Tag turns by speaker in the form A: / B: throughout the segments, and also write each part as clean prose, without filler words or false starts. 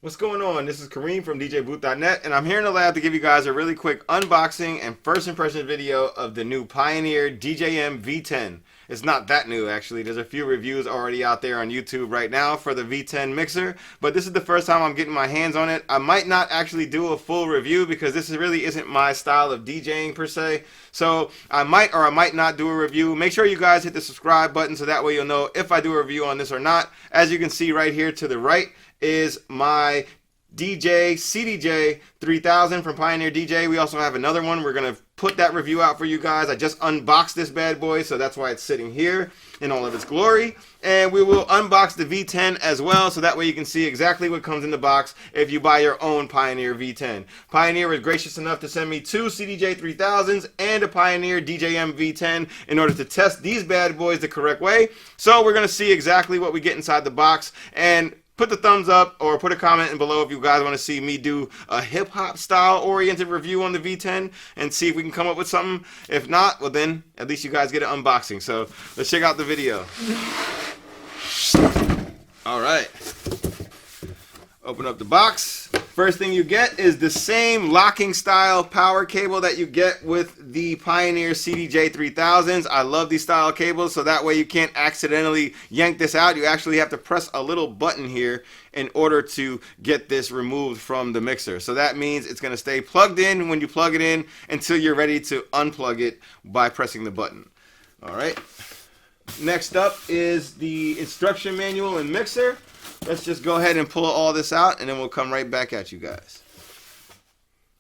A: What's going on? This is Kareem from DJBooth.net, and I'm here in the lab to give you guys a really quick unboxing and first impression video of the new Pioneer DJM-V10. It's not that new, actually. There's a few reviews already out there on YouTube right now for the V10 mixer, but this is the first time I'm getting my hands on it. I might not actually do a full review because this really isn't my style of DJing per se. So I might or I might not do a review. Make sure you guys hit the subscribe button so that way you'll know if I do a review on this or not. As you can see right here to the right is my CDJ 3000 from Pioneer DJ. We also have another one. We're going to put that review out for you guys. I just unboxed this bad boy, so that's why it's sitting here in all of its glory. And we will unbox the V10 as well, so that way you can see exactly what comes in the box if you buy your own Pioneer V10. Pioneer was gracious enough to send me two CDJ 3000s and a Pioneer DJM-V10 in order to test these bad boys the correct way. So we're going to see exactly what we get inside the box, and put the thumbs up or put a comment in below if you guys want to see me do a hip-hop style oriented review on the V10 and see if we can come up with something. If not, well then, at least you guys get an unboxing. So let's check out the video. Alright. Open up the box. First thing you get is the same locking style power cable that you get with the Pioneer CDJ 3000s. I love these style cables, so that way you can't accidentally yank this out. You actually have to press a little button here in order to get this removed from the mixer. So that means it's going to stay plugged in when you plug it in until you're ready to unplug it by pressing the button. Alright. Next up is the instruction manual and mixer. Let's just go ahead and pull all this out, and then we'll come right back at you guys.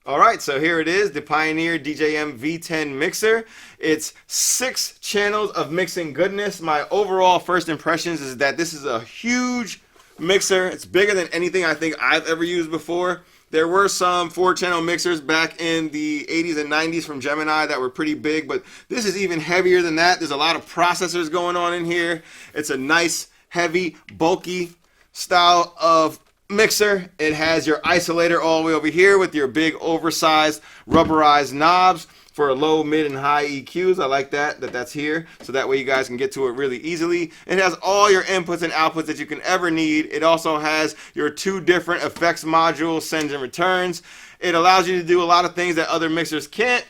A: Alright, so here it is, the Pioneer DJM-V10 mixer. It's 6 channels of mixing goodness. My overall first impressions is that this is a huge mixer. It's bigger than anything I think I've ever used before. There were some 4-channel mixers back in the 80s and 90s from Gemini that were pretty big, but this is even heavier than that. There's a lot of processors going on in here. It's a nice, heavy, bulky style of mixer. It has your isolator all the way over here with your big oversized rubberized knobs for low, mid, and high EQs. I like that's here, so that way you guys can get to it really easily. It has all your inputs and outputs that you can ever need. It also has your 2 different effects modules, sends and returns. It allows you to do a lot of things that other mixers can't.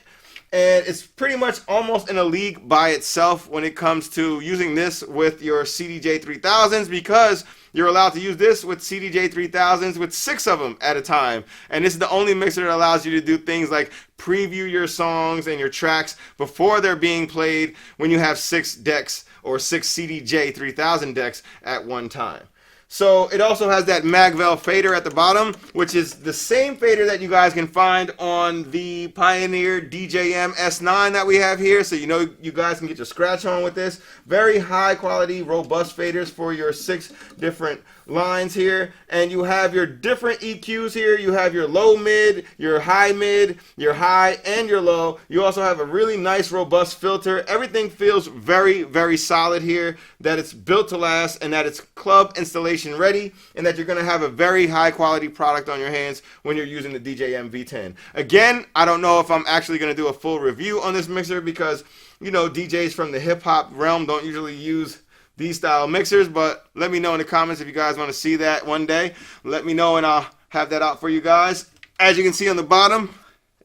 A: And it's pretty much almost in a league by itself when it comes to using this with your CDJ 3000s, because you're allowed to use this with CDJ 3000s with 6 of them at a time. And this is the only mixer that allows you to do things like preview your songs and your tracks before they're being played when you have 6 decks or 6 CDJ 3000 decks at one time. So it also has that Magvel fader at the bottom, which is the same fader that you guys can find on the Pioneer DJM S9 that we have here. So you know you guys can get your scratch on with this. Very high quality, robust faders for your 6 different lines here. And you have your different EQs here. You have your low mid, your high, and your low. You also have a really nice, robust filter. Everything feels very, very solid here, that it's built to last and that it's club installation ready, and that you're going to have a very high quality product on your hands when you're using the DJM-V10. Again, I don't know if I'm actually going to do a full review on this mixer because, you know, DJs from the hip hop realm don't usually use these style mixers, but let me know in the comments if you guys want to see that one day. Let me know and I'll have that out for you guys. As you can see on the bottom,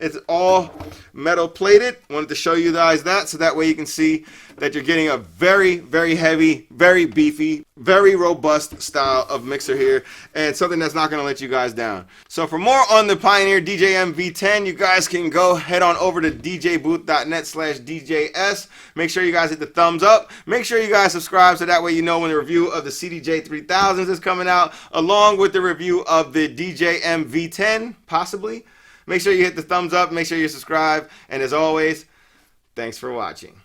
A: it's all metal plated. Wanted to show you guys that so that way you can see that you're getting a very, very heavy, very beefy, very robust style of mixer here, and something that's not going to let you guys down. So for more on the Pioneer DJM-V10, you guys can go head on over to djbooth.net/DJS. Make sure you guys hit the thumbs up. Make sure you guys subscribe so that way you know when the review of the CDJ 3000s is coming out, along with the review of the DJM-V10, possibly. Make sure you hit the thumbs up, make sure you subscribe, and as always, thanks for watching.